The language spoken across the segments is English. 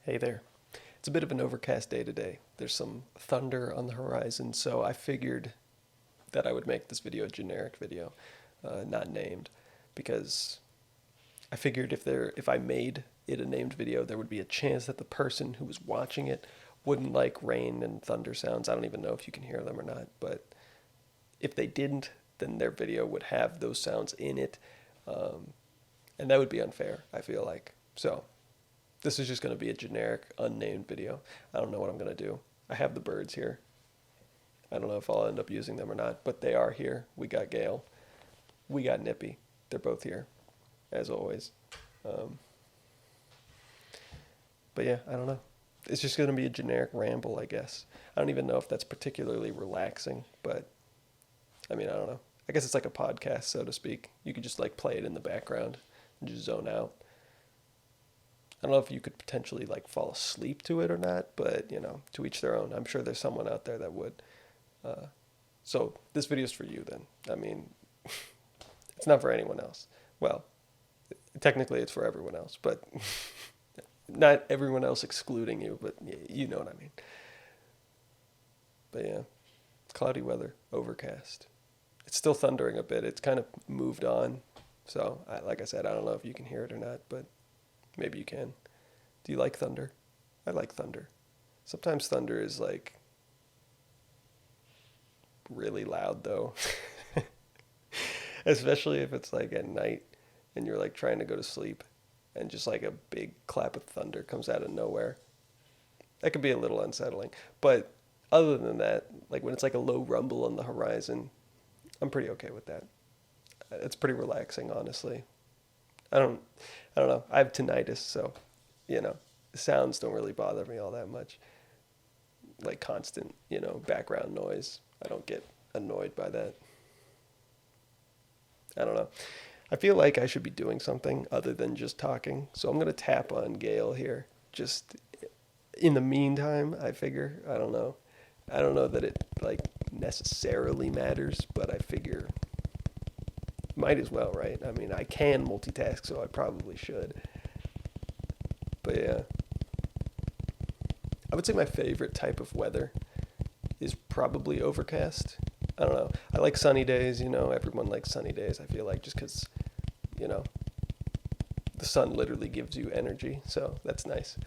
Hey there. It's a bit of an overcast day today. There's some thunder on the horizon, so I figured that I would make this video a generic video, not named, because I figured if I made it a named video, there would be a chance that the person who was watching it wouldn't like rain and thunder sounds. I don't even know if you can hear them or not, but if they didn't, then their video would have those sounds in it, um, and that would be unfair, I feel like. So this is just going to be a generic, unnamed video. I don't know what I'm going to do. I have the birds here. I don't know if I'll end up using them or not, but they are here. We got Gale. We got Nippy. They're both here, as always. Um, but yeah, I don't know. It's just going to be a generic ramble, I guess. I don't even know if that's particularly relaxing, but I mean, I don't know. I guess it's like a podcast, so to speak. You could just like play it in the background and just zone out. I don't know if you could potentially like fall asleep to it or not, but to each their own. I'm sure there's someone out there that would. Uh, so this video's for you then. I mean, it's not for anyone else. Well, technically it's for everyone else, but not everyone else excluding you, but you know what I mean. But yeah, cloudy weather, overcast. It's still thundering a bit. It's kind of moved on. So, like I said, I don't know if you can hear it or not, but maybe you can. Do you like thunder? I like thunder. Sometimes thunder is like really loud though. Especially if it's like at night and you're like trying to go to sleep and just like a big clap of thunder comes out of nowhere. That could be a little unsettling. But other than that, like when it's like a low rumble on the horizon, I'm pretty okay with that. It's pretty relaxing, honestly. I don't I don't know. I have tinnitus, so sounds don't really bother me all that much. Like constant, background noise. I don't get annoyed by that. I don't know. I feel like I should be doing something other than just talking. So I'm gonna tap on Gale here. Just in the meantime, I figure. I don't know. I don't know that it like necessarily matters, but I figure might as well, right? I mean, I can multitask, so I probably should. But yeah, I would say my favorite type of weather is probably overcast. I don't know. I like sunny days, everyone likes sunny days, I feel like, just because, you know, the sun literally gives you energy, so that's nice.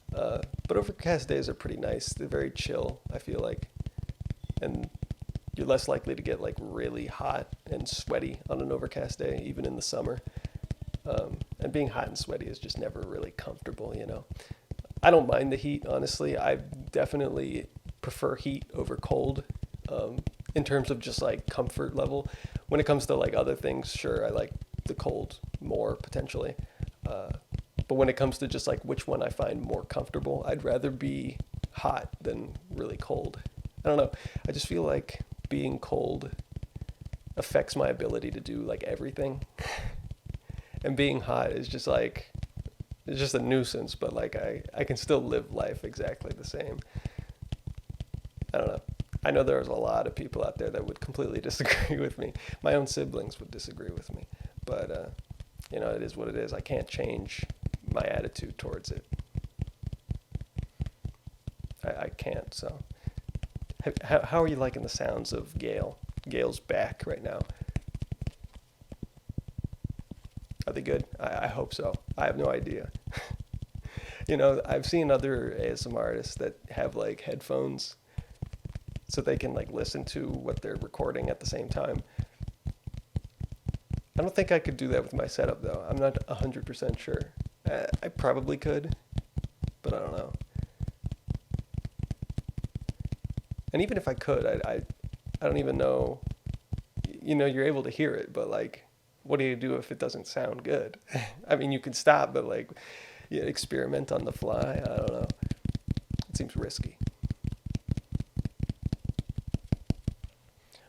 But overcast days are pretty nice. They're very chill, I feel like. And you're less likely to get like really hot and sweaty on an overcast day, even in the summer. And being hot and sweaty is just never really comfortable. I don't mind the heat, honestly. I definitely prefer heat over cold, in terms of just like comfort level. When it comes to like other things, sure, I like the cold more potentially. But when it comes to just like which one I find more comfortable, I'd rather be hot than really cold. I don't know. I just feel like being cold affects my ability to do like everything. And being hot is just like it's just a nuisance, but like I can still live life exactly the same. I don't know. I know there's a lot of people out there that would completely disagree with me. My own siblings would disagree with me. But it is what it is. I can't change my attitude towards it. I can't, so how are you liking the sounds of Gale? Gale's back right now. Are they good? I hope so. I have no idea. I've seen other ASMR artists that have like headphones so they can like listen to what they're recording at the same time. I don't think I could do that with my setup though. I'm not 100% sure. I probably could, but I don't know. And even if I could, I don't even know. You're able to hear it, but like, what do you do if it doesn't sound good? I mean, you can stop, but like, experiment on the fly. I don't know. It seems risky.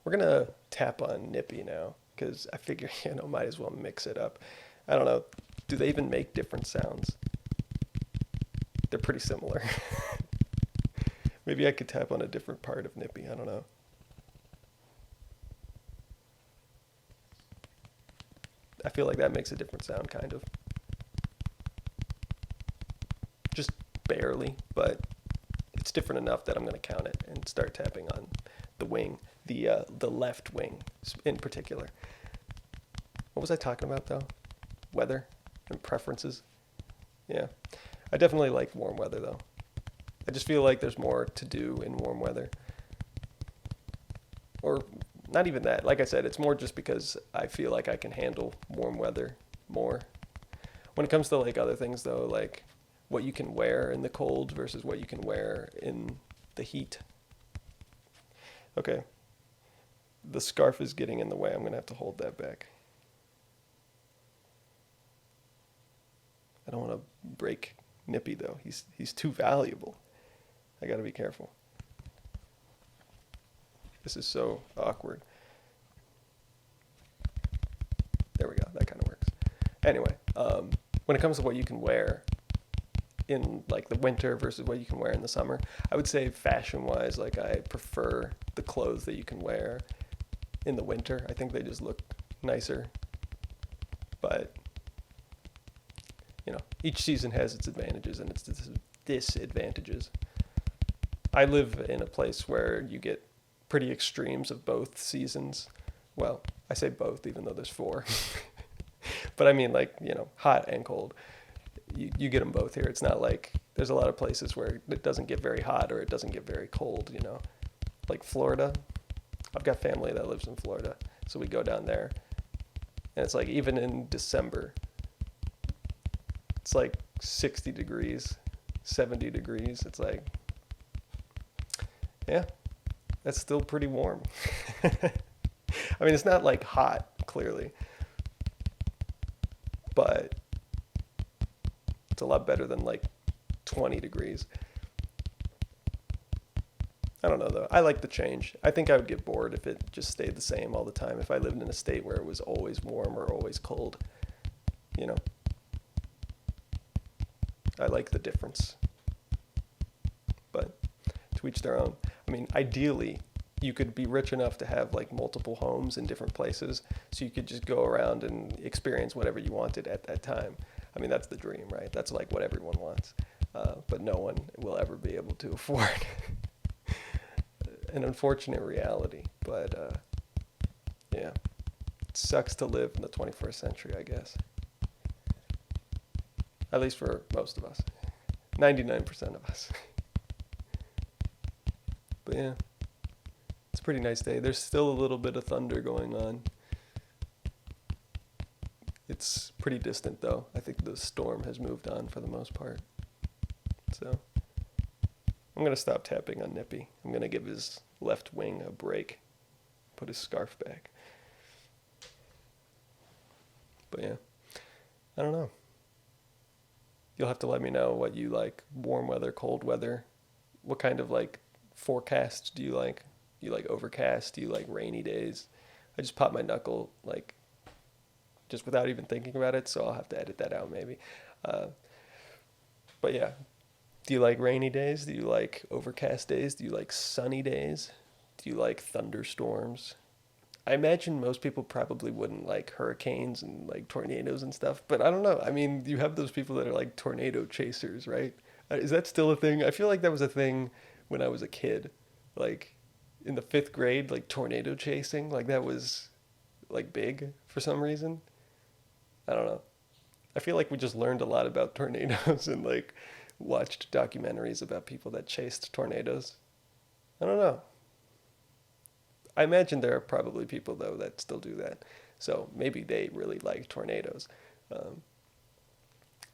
We're gonna tap on Nippy now because I figure might as well mix it up. I don't know. Do they even make different sounds? They're pretty similar. Maybe I could tap on a different part of Nippy. I don't know. I feel like that makes a different sound, kind of. Just barely, but it's different enough that I'm going to count it and start tapping on the wing, the left wing in particular. What was I talking about though? Weather and preferences. Yeah, I definitely like warm weather though. I just feel like there's more to do in warm weather. Or not even that. Like I said, it's more just because I feel like I can handle warm weather more. When it comes to like other things though, like what you can wear in the cold versus what you can wear in the heat. Okay. The scarf is getting in the way. I'm going to have to hold that back. I don't want to break Nippy though. He's too valuable. I got to be careful. This is so awkward. There we go. That kind of works. Anyway, when it comes to what you can wear in like the winter versus what you can wear in the summer, I would say fashion-wise, like I prefer the clothes that you can wear in the winter. I think they just look nicer. But each season has its advantages and its disadvantages. I live in a place where you get pretty extremes of both seasons. Well, I say both, even though there's four. But I mean, like, hot and cold. You get them both here. It's not like there's a lot of places where it doesn't get very hot or it doesn't get very cold, Like Florida. I've got family that lives in Florida, so we go down there. And it's like, even in December, it's like 60 degrees, 70 degrees. It's like, yeah, that's still pretty warm. I mean, it's not like hot, clearly, but it's a lot better than like 20 degrees. I don't know though. I like the change. I think I would get bored if it just stayed the same all the time. If I lived in a state where it was always warm or always cold, I like the difference. But to each their own. I mean, ideally, you could be rich enough to have like multiple homes in different places, so you could just go around and experience whatever you wanted at that time. I mean, that's the dream, right? That's like what everyone wants. But no one will ever be able to afford an unfortunate reality. But yeah, it sucks to live in the 21st century, I guess. At least for most of us. 99% of us. But yeah, it's a pretty nice day. There's still a little bit of thunder going on. It's pretty distant though. I think the storm has moved on for the most part. So I'm going to stop tapping on Nippy. I'm going to give his left wing a break. Put his scarf back. But yeah, I don't know. You'll have to let me know what you like. Warm weather, cold weather. What kind of like forecast do you like? Do you like overcast? Do you like rainy days? I just popped my knuckle like just without even thinking about it, so I'll have to edit that out maybe. But yeah, do you like rainy days? Do you like overcast days? Do you like sunny days? Do you like thunderstorms? I imagine most people probably wouldn't like hurricanes and like tornadoes and stuff, but I don't know. I mean, you have those people that are like tornado chasers, right? Is that still a thing? I feel like that was a thing when I was a kid, like in the 5th grade, like tornado chasing, like that was like big for some reason. I don't know. I feel like we just learned a lot about tornadoes and like watched documentaries about people that chased tornadoes. I don't know. I imagine there are probably people, though, that still do that. So maybe they really like tornadoes.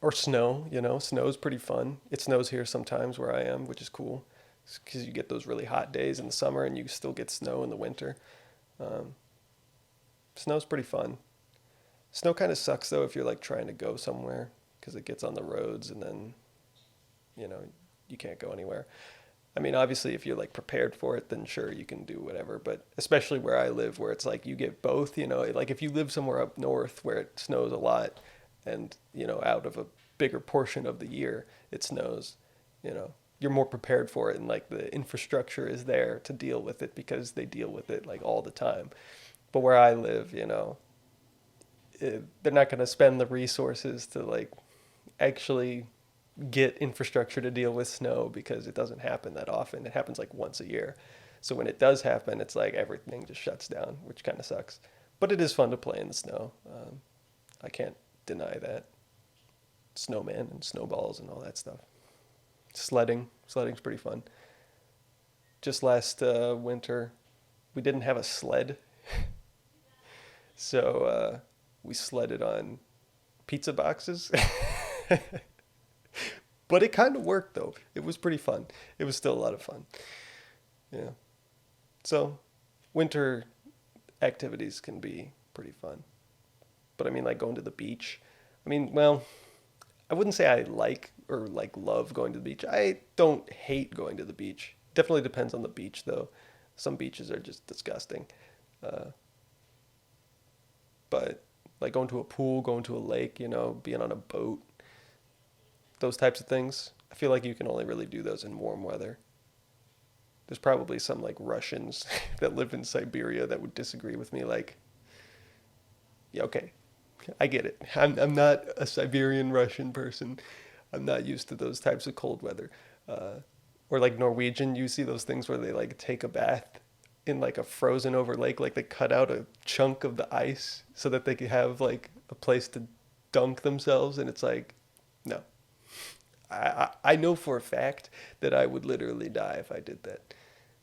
Or snow, snow's pretty fun. It snows here sometimes where I am, which is cool. Because you get those really hot days in the summer and you still get snow in the winter. Snow's pretty fun. Snow kind of sucks, though, if you're like trying to go somewhere because it gets on the roads and then, you can't go anywhere. I mean, obviously, if you're like prepared for it, then sure, you can do whatever. But especially where I live, where it's like you get both, like if you live somewhere up north where it snows a lot and, out of a bigger portion of the year, it snows, you're more prepared for it. And like the infrastructure is there to deal with it because they deal with it like all the time. But where I live, they're not going to spend the resources to like actually get infrastructure to deal with snow because it doesn't happen that often. It happens like once a year. So when it does happen, it's like everything just shuts down, which kind of sucks. But it is fun to play in the snow. I can't deny that. Snowman and snowballs and all that stuff. Sledding's pretty fun. Just last winter, we didn't have a sled, so we sledded on pizza boxes. But it kind of worked though. It was pretty fun. It was still a lot of fun. Yeah. So, winter activities can be pretty fun. But I mean, like going to the beach. I mean, well, I wouldn't say I like or like love going to the beach. I don't hate going to the beach. Definitely depends on the beach though. Some beaches are just disgusting. Uh, but like going to a pool, going to a lake, being on a boat, those types of things. I feel like you can only really do those in warm weather. There's probably some like Russians that live in Siberia that would disagree with me. Like, yeah, okay, I get it. I'm not a Siberian Russian person. I'm not used to those types of cold weather. Uh, or like Norwegian, you see those things where they like take a bath in like a frozen over lake, like they cut out a chunk of the ice so that they could have like a place to dunk themselves, and it's like, no. I know for a fact that I would literally die if I did that.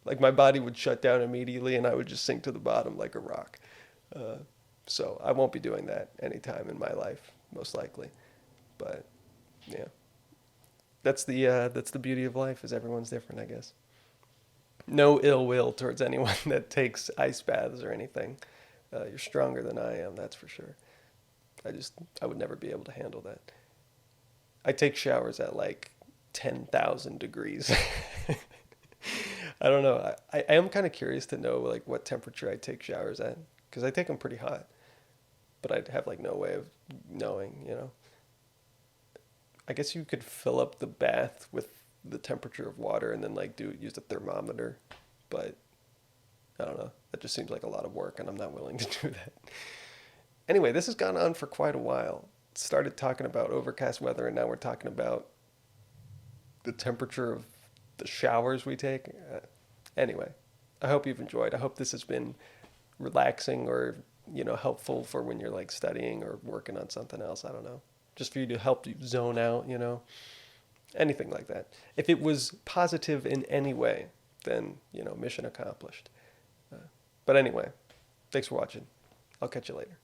Like my body would shut down immediately and I would just sink to the bottom like a rock. Uh, so I won't be doing that anytime in my life, most likely. But yeah, that's the beauty of life is everyone's different, I guess. No ill will towards anyone that takes ice baths or anything. You're stronger than I am, that's for sure. I would never be able to handle that. I take showers at like 10,000 degrees. I don't know. I am kind of curious to know like what temperature I take showers at because I take them pretty hot, but I'd have like no way of knowing. I guess you could fill up the bath with the temperature of water and then like use a thermometer, but I don't know. That just seems like a lot of work and I'm not willing to do that. Anyway, this has gone on for quite a while. Started talking about overcast weather and now we're talking about the temperature of the showers we take. Anyway, I hope you've enjoyed. I hope this has been relaxing or, helpful for when you're like studying or working on something else. I don't know. Just for you to help you zone out. Anything like that. If it was positive in any way, then, mission accomplished. But anyway, thanks for watching. I'll catch you later.